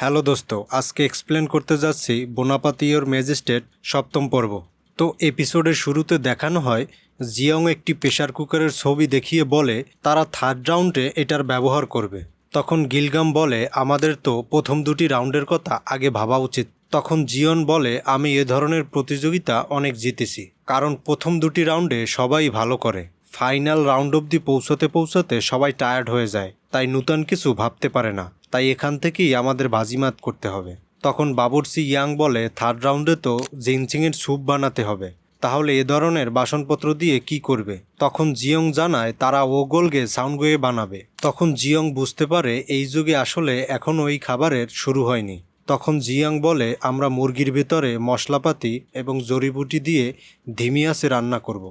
Hello দোস্ত, আজকে explain করতে যাচ্ছি বোনাপাতিওর ম্যাজিস্ট্রেট সপ্তম পর্ব। তো এপিসোডের শুরুতে দেখানো হয় জিয়ং একটি প্রেশার কুকারের ছবি দেখিয়ে বলে তারা থার্ড রাউন্ডে এটার ব্যবহার করবে। তখন গিলগাম বলে আমাদের তো প্রথম দুটি রাউন্ডের কথা আগে ভাবা উচিত। তখন জিয়ন বলে আমি এ ধরনের প্রতিযোগিতা অনেক জিতেছি, কারণ প্রথম দুটি রাউন্ডে সবাই ভালো করে, ফাইনাল রাউন্ড অবধি পৌঁছতে পৌঁছতে সবাই টায়ার্ড হয়ে যায়, তাই নূতন কিছু ভাবতে পারে না, তাই এখান থেকেই আমাদের বাজিমাত করতে হবে। তখন বাবুর্চি ইয়াং বলে থার্ড রাউন্ডে তো জিনচিংয়ের স্যুপ বানাতে হবে, তাহলে এ ধরনের বাসনপত্র দিয়ে কি করবে? তখন জিয়ং জানায় তারা ওগোলগে সাউন্ডওয়ে বানাবে। তখন জিয়ং বুঝতে পারে এই যুগে আসলে এখনও এই খাবারের শুরু হয়নি। তখন জিয়াং বলে আমরা মুরগির ভেতরে মশলাপাতি এবং জড়িবুটি দিয়ে ধিমি আঁচে রান্না করব।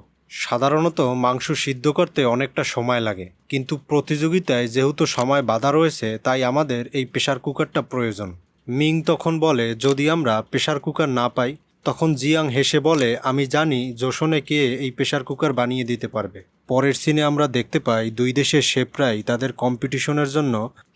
সাধারণত মাংস সিদ্ধ করতে অনেকটা সময় লাগে, কিন্তু প্রতিযোগিতায় যেহেতু সময় বাধা রয়েছে তাই আমাদের এই প্রেশার কুকারটা প্রয়োজন। মিং তখন বলে যদি আমরা প্রেশার কুকার না পাই? তখন জিয়াং হেসে বলে আমি জানি জোশনে কে এই প্রেশার কুকার বানিয়ে দিতে পারবে। পরের সিনে আমরা দেখতে পাই দুই দেশের শেফরাই তাদের কম্পিটিশনের জন্য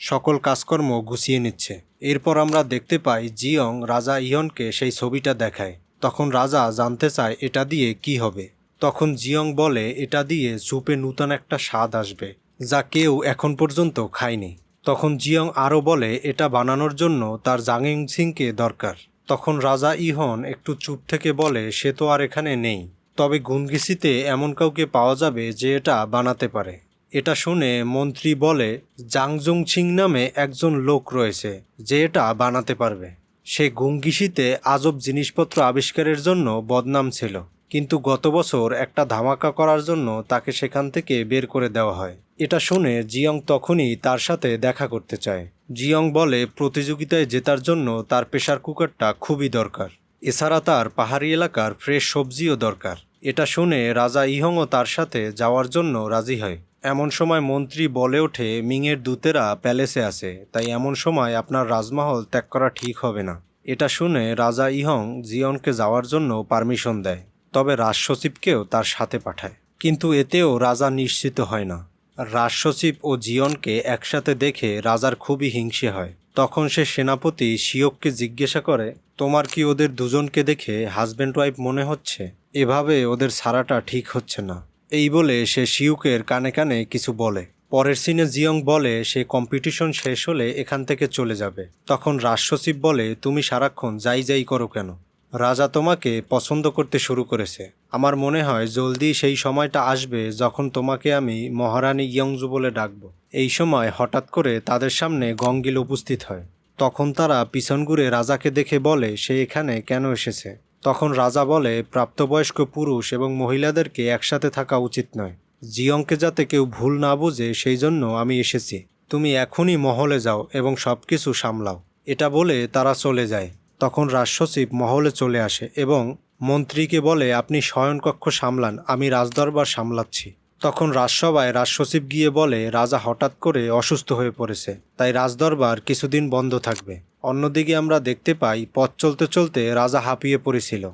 সকল কাজকর্ম গুছিয়ে নিচ্ছে। এরপর আমরা দেখতে পাই জিয়ং রাজা ইয়নকে সেই ছবিটা দেখায়। তখন রাজা জানতে চায় এটা দিয়ে কি হবে। তখন জিয়ং বলে এটা দিয়ে স্যুপে নূতন একটা স্বাদ আসবে যা কেউ এখন পর্যন্ত খায়নি। তখন জিয়ং আরও বলে এটা বানানোর জন্য তার জাংইং সিংকে দরকার। তখন রাজা ইহন একটু চুপ থেকে বলে সে তো আর এখানে নেই, তবে গুনগিসিতে এমন কাউকে পাওয়া যাবে যে এটা বানাতে পারে। এটা শুনে মন্ত্রী বলে জাংজং ছিং নামে একজন লোক রয়েছে যে এটা বানাতে পারবে। সে গুঙ্গিসিতে আজব জিনিসপত্র আবিষ্কারের জন্য বদনাম ছিল, কিন্তু গত বছর একটা ধামাকা করার জন্য তাকে সেখান থেকে বের করে দেওয়া হয়। এটা শুনে জিয়ং তখনই তার সাথে দেখা করতে চায়। জিয়ং বলে প্রতিযোগিতায় জেতার জন্য তার প্রেশার কুকারটা খুবই দরকার, এছাড়া তার পাহাড়ি এলাকার ফ্রেশ সবজিও দরকার। এটা শুনে রাজা ইহংও তার সাথে যাওয়ার জন্য রাজি হয়। এমন সময় মন্ত্রী বলে ওঠে মিংয়ের দূতেরা প্যালেসে আছে, তাই এমন সময় আপনার রাজমহল ত্যাগ করা ঠিক হবে না। এটা শুনে রাজা ইহং জিয়নকে যাওয়ার জন্য পারমিশন দেয়, তবে রাজসচিবকেও তার সাথে পাঠায়, কিন্তু এতেও রাজা নিশ্চিত হয় না। রাজসচিব ও জিয়নকে একসাথে দেখে রাজার খুবই হিংসে হয়। তখন সে সেনাপতি শিওককে জিজ্ঞাসা করে তোমার কি ওদের দুজনকে দেখে হাজব্যান্ড ওয়াইফ মনে হচ্ছে? এভাবে ওদের ছাড়াটা ঠিক হচ্ছে না। এই বলে সে শিউকের কানে কানে কিছু বলে। পরের সিনে জিয়ং বলে সে কম্পিটিশন শেষ হলে এখান থেকে চলে যাবে। তখন রাজসচিব বলে তুমি সারাক্ষণ যাই যাই করো কেন? রাজা তোমাকে পছন্দ করতে শুরু করেছে। আমার মনে হয় জলদি সেই সময়টা আসবে যখন তোমাকে আমি মহারানী ইয়ংজু বলে ডাকবো। এই সময় হঠাৎ করে তাদের সামনে গঙ্গিল উপস্থিত হয়। তখন তারা পিছন ঘুরে রাজাকে দেখে বলে সে এখানে কেন এসেছে? তখন রাজা বলে প্রাপ্তবয়স্ক পুরুষ এবং মহিলাদেরকে একসাথে থাকা উচিত নয়। জিয়ংকে যাতে কেউ ভুল না বুঝে সেই জন্য আমি এসেছি। তুমি এখনই মহলে যাও এবং সব কিছু সামলাও। এটা বলে তারা চলে যায়। তখন রাজসচিব মহলে চলে আসে এবং মন্ত্রীকে বলে আপনি শয়নকক্ষ সামলান, আমি রাজদরবার সামলাচ্ছি। তখন রাজসভায় রাজসচিব গিয়ে বলে রাজা হঠাৎ করে অসুস্থ হয়ে পড়েছে, তাই রাজদরবার কিছুদিন বন্ধ থাকবে। অন্যদিকে আমরা দেখতে পাই পথ চলতে চলতে রাজা হাঁপিয়ে পড়েছিল।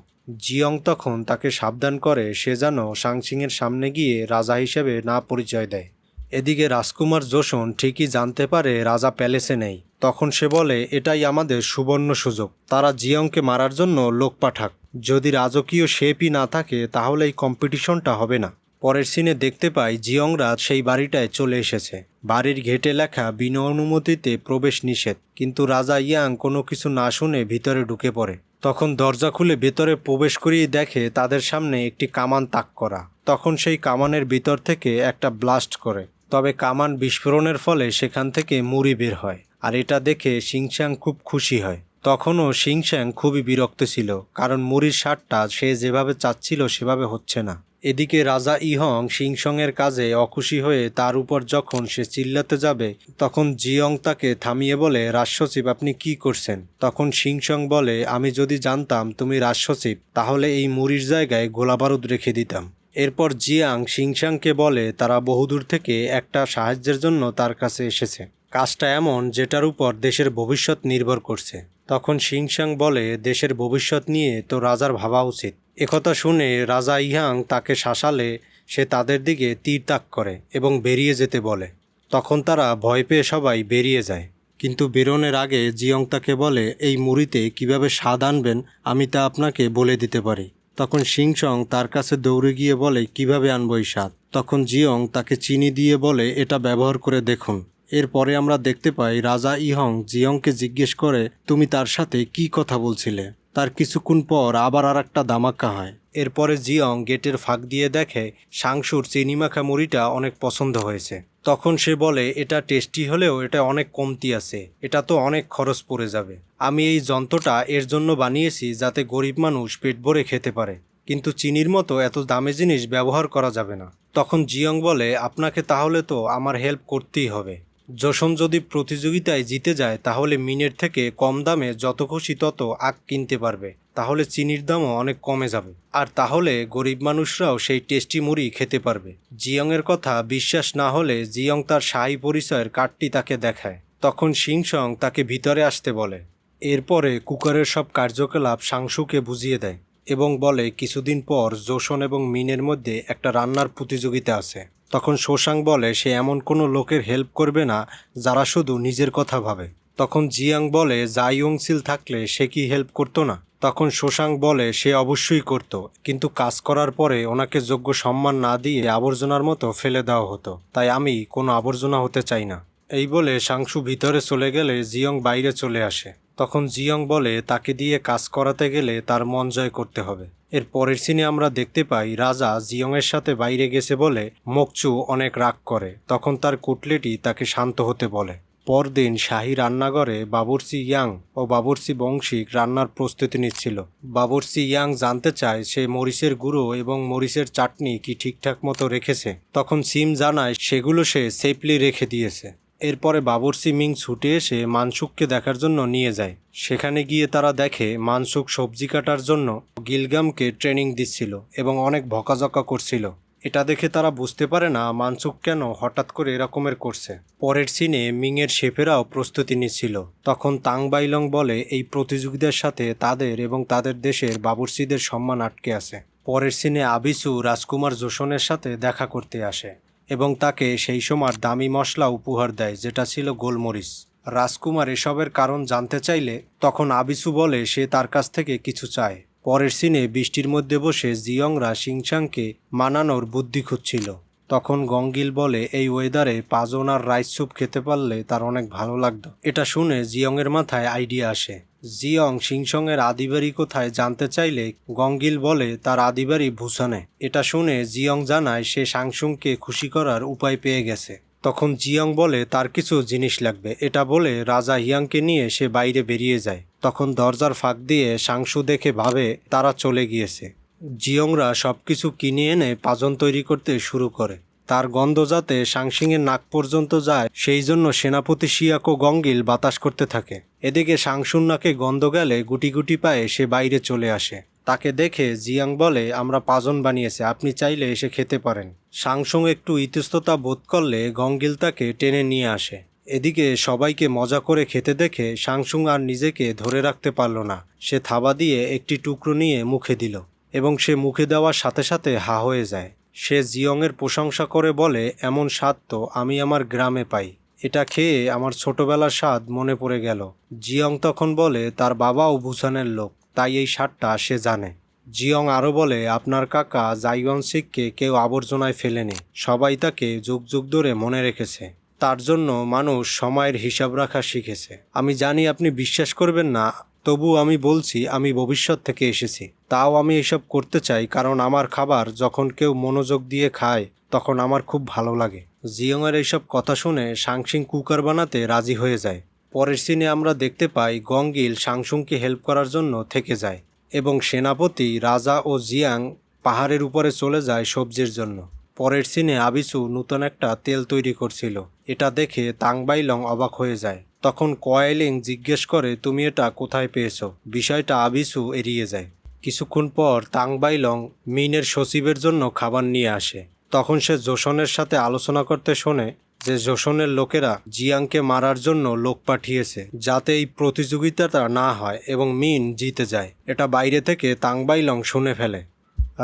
জিয়ং তখন তাকে সাবধান করে সে যেন সাংসিংয়ের সামনে গিয়ে রাজা হিসেবে না পরিচয় দেয়। এদিকে রাজকুমার জোশন ঠিকই জানতে পারে রাজা প্যালেসে নেই। তখন সে বলে এটাই আমাদের সুবর্ণ সুযোগ, তারা জিয়ংকে মারার জন্য লোক পাঠাক। যদি রাজকীয় শেপই না থাকে তাহলে এই কম্পিটিশনটা হবে না। পরের সিনে দেখতে পাই জিয়ংরাজ সেই বাড়িটায় চলে এসেছে। বাড়ির গেটে লেখা বিনা অনুমতিতে প্রবেশ নিষেধ, কিন্তু রাজা ইয়াং কোনো কিছু না শুনে ভিতরে ঢুকে পড়ে। তখন দরজা খুলে ভেতরে প্রবেশ করিয়ে দেখে তাদের সামনে একটি কামান তাক করা। তখন সেই কামানের ভিতর থেকে একটা ব্লাস্ট করে, তবে কামান বিস্ফোরণের ফলে সেখান থেকে মুড়ি বের হয়, আর এটা দেখে শিংশ্যাং খুব খুশি হয়। তখনও শিংশ্যাং খুবই বিরক্ত ছিল, কারণ মুড়ির স্বাদটা সে যেভাবে চাচ্ছিল সেভাবে হচ্ছে না। এদিকে রাজা ইহং শিংসংয়ের কাজে অখুশি হয়ে তার উপর যখন সে চিল্লাতে যাবে তখন জিয়ং তাকে থামিয়ে বলে রাজসচিব আপনি কি করছেন? তখন শিংসং বলে আমি যদি জানতাম তুমি রাজসচিব তাহলে এই মুড়ির জায়গায় গোলাবারুদ রেখে দিতাম। এরপর জিয়াং শিংসাংকে বলে তারা বহুদূর থেকে একটা সাহায্যের জন্য তার কাছে এসেছে, কাজটা এমন যেটার উপর দেশের ভবিষ্যৎ নির্ভর করছে। তখন শিংসাং বলে দেশের ভবিষ্যৎ নিয়ে তো রাজার ভাবা উচিত। একথা শুনে রাজা ইহাং তাকে শাসালে সে তাদের দিকে তীর তাক করে এবং বেরিয়ে যেতে বলে। তখন তারা ভয় পেয়ে সবাই বেরিয়ে যায়, কিন্তু বেরোনোর আগে জিয়ং তাকে বলে এই মুড়িতে কিভাবে স্বাদ আনবেন আমি তা আপনাকে বলে দিতে পারি। তখন শিংসং তার কাছে দৌড়ে গিয়ে বলে কিভাবে আনবো এই স্বাদ। তখন জিয়ং তাকে চিনি দিয়ে বলে এটা ব্যবহার করে দেখুন। এরপরে আমরা দেখতে পাই রাজা ইহং জিয়ংকে জিজ্ঞেস করে তুমি তার সাথে কি কথা বলছিলে। তার কিছুক্ষণ পর আবার আর একটা ধামাকা হয়। এরপরে জিয়ং গেটের ফাঁক দিয়ে দেখে সাংশুর চিনিমাখা মুড়িটা অনেক পছন্দ হয়েছে। তখন সে বলে এটা টেস্টি হলেও এটা অনেক কমতি আছে, এটা তো অনেক খরচ পড়ে যাবে। আমি এই যন্ত্রটা এর জন্য বানিয়েছি যাতে গরিব মানুষ পেট ভরে খেতে পারে, কিন্তু চিনির মতো এত দামি জিনিস ব্যবহার করা যাবে না। তখন জিয়ং বলে আপনাকে তাহলে তো আমার হেল্প করতেই হবে। জোসন যদি প্রতিযোগিতায় জিতে যায় তাহলে মিনের থেকে কম দামে যত খুশি তত আখ কিনতে পারবে, তাহলে চিনির দামও অনেক কমে যাবে, আর তাহলে গরিব মানুষরাও সেই টেস্টি মুড়ি খেতে পারবে। জিয়ংয়ের কথা বিশ্বাস না হলে জিয়ং তার শাহী পরিচয়ের কার্ডটি তাকে দেখায়। তখন শিংসং তাকে ভিতরে আসতে বলে। এরপরে কুকারের সব কার্যকলাপ সাংশুকে বুঝিয়ে দেয় এবং বলে কিছুদিন পর জোসন এবং মিনের মধ্যে একটা রান্নার প্রতিযোগিতা আছে। তখন শোশাং বলে সে এমন কোনো লোকের হেল্প করবে না যারা শুধু নিজের কথা ভাবে। তখন জিয়াং বলে জাইয়ংসিল থাকলে সে কি হেল্প করতো না। তখন শোশাং বলে সে অবশ্যই করত, কিন্তু কাজ করার পরে ওনাকে যোগ্য সম্মান না দিয়ে আবর্জনার মতো ফেলে দেওয়া হতো, তাই আমি কোনো আবর্জনা হতে চাই না। এই বলে সাংশু ভিতরে চলে গেলে জিয়ং বাইরে চলে আসে। তখন জিয়ং বলে তাকে দিয়ে কাজ করাতে গেলে তার মন জয় করতে হবে। এর পরের সিনে আমরা দেখতে পাই রাজা জিয়ংয়ের সাথে বাইরে গেছে বলে মোকচু অনেক রাগ করে। তখন তার কুটলেটি তাকে শান্ত হতে বলে। পরদিন শাহী রান্নাঘরে বাবুর্চি ইয়াং ও বাবুর্চি বংশিক রান্নার প্রস্তুতি নিচ্ছিল। বাবুর্চি ইয়াং জানতে চায় সে মরিচের গুঁড়ো এবং মরিচের চাটনি কি ঠিকঠাক মতো রেখেছে। তখন সিম জানায় সেগুলো সে সেফলি রেখে দিয়েছে। এরপরে বাবুর্চি মিং ছুটে এসে মানসুককে দেখার জন্য নিয়ে যায়। সেখানে গিয়ে তারা দেখে মানসুক সবজি কাটার জন্য গিলগামকে ট্রেনিং দিচ্ছিল এবং অনেক বকাঝকা করছিল। এটা দেখে তারা বুঝতে পারে না মানসুক কেন হঠাৎ করে এরকমের করছে। পরের সিনে মিংয়ের শেফেরাও প্রস্তুতি নিচ্ছিল। তখন তাং বাইলং বলে এই প্রতিযোগিতার সাথে তাদের এবং তাদের দেশের বাবুর্চিদের সম্মান আটকে আছে। পরের সিনে আবিসু রাজকুমার জোসনের সাথে দেখা করতে আসে এবং তাকে সেই সময় দামি মশলা উপহার দেয় যেটা ছিল গোলমরিচ। রাজকুমার এসবের কারণ জানতে চাইলে তখন আবিসু বলে সে তার কাছ থেকে কিছু চায়। পরের সিনে বৃষ্টির মধ্যে বসে জিয়ংরা শিংসাংকে মানানোর বুদ্ধি খুঁজছিল। তখন গঙ্গিল বলে এই ওয়েদারে পাজন আর রাইস স্যুপ খেতে পারলে তার অনেক ভালো লাগতো। এটা শুনে জিয়ংয়ের মাথায় আইডিয়া আসে। জিয়ং শিংসংয়ের আদিবাড়ি কোথায় জানতে চাইলে গঙ্গিল বলে তার আদিবাড়ি ভুসানে। এটা শুনে জিয়ং জানায় সে সাংসুংকে খুশি করার উপায় পেয়ে গেছে। তখন জিয়ং বলে তার কিছু জিনিস লাগবে। এটা বলে রাজা হিয়াংকে নিয়ে সে বাইরে বেরিয়ে যায়। তখন দরজার ফাঁক দিয়ে সাংসু দেখে ভাবে তারা চলে গিয়েছে। জিয়ংরা সবকিছু কিনে এনে পাজন তৈরি করতে শুরু করে। তার গন্ধ যাতে সাংসিংয়ের নাক পর্যন্ত যায় সেই জন্য সেনাপতি শিয়াকো গঙ্গিল বাতাস করতে থাকে। এদিকে সাংসুর নাকে গন্ধ গেলে গুটি গুটি পায়ে সে বাইরে চলে আসে। তাকে দেখে জিয়াং বলে আমরা পাজন বানিয়েছে, আপনি চাইলে এসে খেতে পারেন। সাংসুং একটু ইতস্ততা বোধ করলে গঙ্গিল তাকে টেনে নিয়ে আসে। এদিকে সবাইকে মজা করে খেতে দেখে সাংসুং আর নিজেকে ধরে রাখতে পারল না। সে থাবা দিয়ে একটি টুকরো নিয়ে মুখে দিল এবং সে মুখে দেওয়ার সাথে সাথে হা হয়ে যায়। সে জিয়ংয়ের প্রশংসা করে বলে এমন স্বাদ তো আমি আমার গ্রামে পাই, এটা খেয়ে আমার ছোটবেলার স্বাদ মনে পড়ে গেল। জিয়ং তখন বলে তার বাবাও বুসানের লোক, তাই এই স্বাদটা সে জানে। জিয়ং আরও বলে আপনার কাকা জাইওয়ানসিককে কেউ আবর্জনায় ফেলেনি, সবাই তাকে যুগ যুগ ধরে মনে রেখেছে, তার জন্য মানুষ সময়ের হিসাব রাখা শিখেছে। আমি জানি আপনি বিশ্বাস করবেন না, তবু আমি বলছি আমি ভবিষ্যৎ থেকে এসেছি। তাও আমি এসব করতে চাই কারণ আমার খাবার যখন কেউ মনোযোগ দিয়ে খায় তখন আমার খুব ভালো লাগে। জিয়ংয়ের এইসব কথা শুনে সাংসিং কুকার বানাতে রাজি হয়ে যায়। পরের সিনে আমরা দেখতে পাই গঙ্গিল সাংসুংকে হেল্প করার জন্য থেকে যায় এবং সেনাপতি রাজা ও জিয়াং পাহাড়ের উপরে চলে যায় সবজির জন্য। পরের সিনে আবিসু নতুন একটা তেল তৈরি করছিল। এটা দেখে তাং বাইলং অবাক হয়ে যায়। তখন কয়েলিং জিজ্ঞেস করে তুমি এটা কোথায় পেয়েছো। বিষয়টা আবিসু এড়িয়ে যায়। কিছুক্ষণ পর তাং বাইলং মিনের সচিবের জন্য খাবার নিয়ে আসে। তখন সে জোসনের সাথে আলোচনা করতে শোনে যে জোসনের লোকেরা জিয়াংকে মারার জন্য লোক পাঠিয়েছে যাতে এই প্রতিযোগিতাটা না হয় এবং মিন জিতে যায়। এটা বাইরে থেকে তাং বাইলং শুনে ফেলে।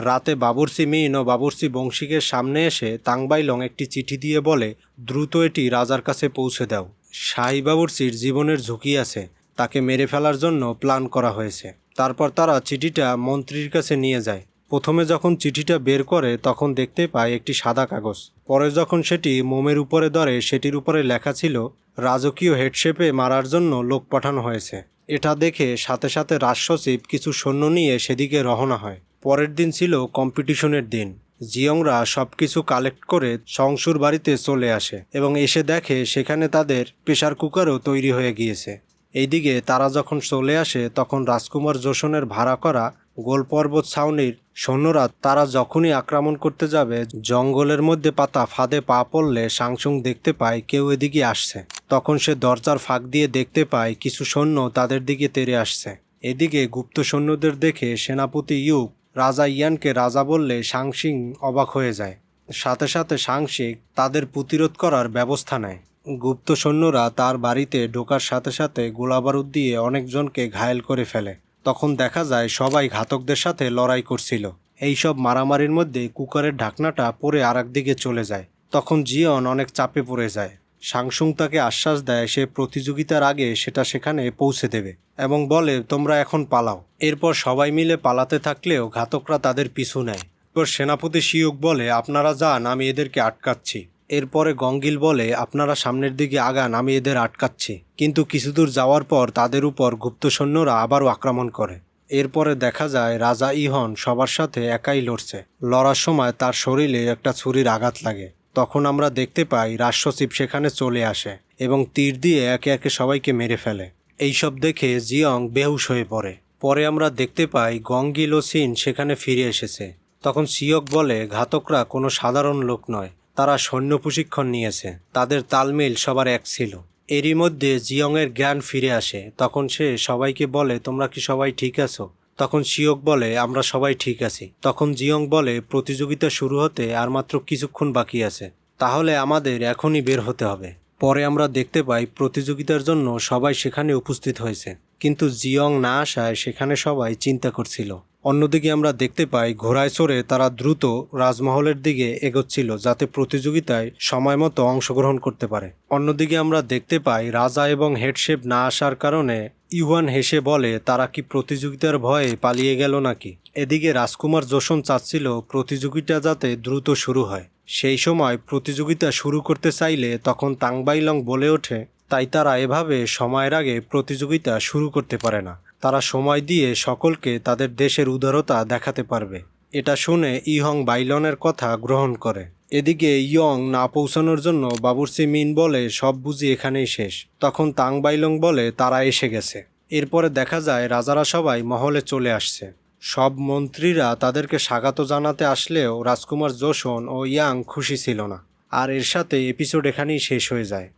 রাতে বাবুর্চি মিন ও বাবুর্চি বংশীকের সামনে এসে তাং বাইলং একটি চিঠি দিয়ে বলে দ্রুত এটি রাজার কাছে পৌঁছে দাও। শাহী বাবুর্চির জীবনের ঝুঁকি আছে, তাকে মেরে ফেলার জন্য প্ল্যান করা হয়েছে। তারপর তারা চিঠিটা মন্ত্রীর কাছে নিয়ে যায়। প্রথমে যখন চিঠিটা বের করে তখন দেখতে পায় একটি সাদা কাগজ। পরে যখন সেটি মোমের উপরে ধরে সেটির উপরে লেখা ছিল রাজকীয় হেডশেপে মারার জন্য লোক পাঠানো হয়েছে। এটা দেখে সাথে সাথে রাজসচিব কিছু সৈন্য নিয়ে সেদিকে রওনা হয়। পরের দিন ছিল কম্পিটিশনের দিন। জিয়ংরা সবকিছু কালেক্ট করে সংশুর বাড়িতে চলে আসে এবং এসে দেখে সেখানে তাদের প্রেসার কুকারও তৈরি হয়ে গিয়েছে। এইদিকে তারা যখন চলে আসে তখন রাজকুমার জোশনের ভাড়া করা গোল পর্বত ছাউনির সৈন্যরা তারা যখনই আক্রমণ করতে যাবে জঙ্গলের মধ্যে পাতা ফাঁদে পা পড়লে সাংসুং দেখতে পায় কেউ এদিকে আসছে। তখন সে দরজার ফাঁক দিয়ে দেখতে পায় কিছু সৈন্য তাদের দিকে তেড়ে আসছে। এদিকে গুপ্ত সৈন্যদের দেখে সেনাপতি ইউক রাজা ইয়ানকে রাজা বললে সাংসিং অবাক হয়ে যায়। সাথে সাথে সাংসিং তাদের প্রতিরোধ করার ব্যবস্থা নেয়। গুপ্ত সৈন্যরা তার বাড়িতে ঢোকার সাথে সাথে গোলাবারুদ দিয়ে অনেকজনকে ঘায়েল করে ফেলে। তখন দেখা যায় সবাই ঘাতকদের সাথে লড়াই করছিল। এইসব মারামারির মধ্যে কুকারের ঢাকনাটা পড়ে আরেক দিকে চলে যায়। তখন জিয়ন অনেক চাপে পড়ে যায়। সাংসুং তাকে আশ্বাস দেয় সে প্রতিযোগিতার আগে সেটা সেখানে পৌঁছে দেবে এবং বলে তোমরা এখন পালাও। এরপর সবাই মিলে পালাতে থাকলেও ঘাতকরা তাদের পিছু নেয়। এরপর সেনাপতি শিয়ুক বলে আপনারা যান, আমি এদেরকে আটকাচ্ছি। এরপরে গঙ্গিল বলে আপনারা সামনের দিকে আগান, আমি এদের আটকাচ্ছি। কিন্তু কিছুদূর যাওয়ার পর তাদের উপর গুপ্ত সৈন্যরা আবারও আক্রমণ করে। এরপরে দেখা যায় রাজা ইহন সবার সাথে একাই লড়ছে। লড়ার সময় তার শরীরে একটা ছুরির আঘাত লাগে। তখন আমরা দেখতে পাই রাজসচিব সেখানে চলে আসে এবং তীর দিয়ে একে একে সবাইকে মেরে ফেলে। এইসব দেখে জিয়ং বেহুশ হয়ে পড়ে। পরে আমরা দেখতে পাই গঙ্গিল ও সিন সেখানে ফিরে এসেছে। তখন সিয়ক বলে ঘাতকরা কোনো সাধারণ লোক নয়, তারা সৈন্য প্রশিক্ষণ নিয়েছে, তাদের তালমিল সবার এক ছিল। এরই মধ্যে জিয়ংয়ের জ্ঞান ফিরে আসে। তখন সে সবাইকে বলে তোমরা কি সবাই ঠিক আছো? তখন সিয়ক বলে আমরা সবাই ঠিক আছি। তখন জিয়ং বলে প্রতিযোগিতা শুরু হতে আর মাত্র কিছুক্ষণ বাকি আছে, তাহলে আমাদের এখনই বের হতে হবে। পরে আমরা দেখতে পাই প্রতিযোগিতার জন্য সবাই সেখানে উপস্থিত হয়েছে, কিন্তু জিয়ং না আসায় সেখানে সবাই চিন্তা করছিল। অন্যদিকে আমরা দেখতে পাই ঘোড়ায় চড়ে তারা দ্রুত রাজমহলের দিকে এগোচ্ছিল যাতে প্রতিযোগিতায় সময় মতো অংশগ্রহণ করতে পারে। অন্যদিকে আমরা দেখতে পাই রাজা এবং হেডশেপ না আসার কারণে ইউয়ান হেসে বলে তারা কি প্রতিযোগিতার ভয়ে পালিয়ে গেল নাকি। এদিকে রাজকুমার জোশন চাচ্ছিল প্রতিযোগিতা যাতে দ্রুত শুরু হয়। সেই সময় প্রতিযোগিতা শুরু করতে চাইলে তখন তাংবাইলং বলে ওঠে তাই তারা এভাবে সময়ের আগে প্রতিযোগিতা শুরু করতে পারে না, তারা সময় দিয়ে সকলকে তাদের দেশের উদারতা দেখাতে পারবে। এটা শুনে ইহং বাইলনের কথা গ্রহণ করে। এদিকে ইয়ং না পৌঁছানোর জন্য বাবুর্চি মিন বলে সব বুঝি এখানেই শেষ। তখন তাংবাইলং বলে তারা এসে গেছে। এরপরে দেখা যায় রাজারা সবাই মহলে চলে আসছে। সব মন্ত্রীরা তাদেরকে স্বাগত জানাতে আসলেও রাজকুমার জোশন ও ইয়াং খুশি ছিল না। আর এর সাথে এপিসোড এখানেই শেষ হয়ে যায়।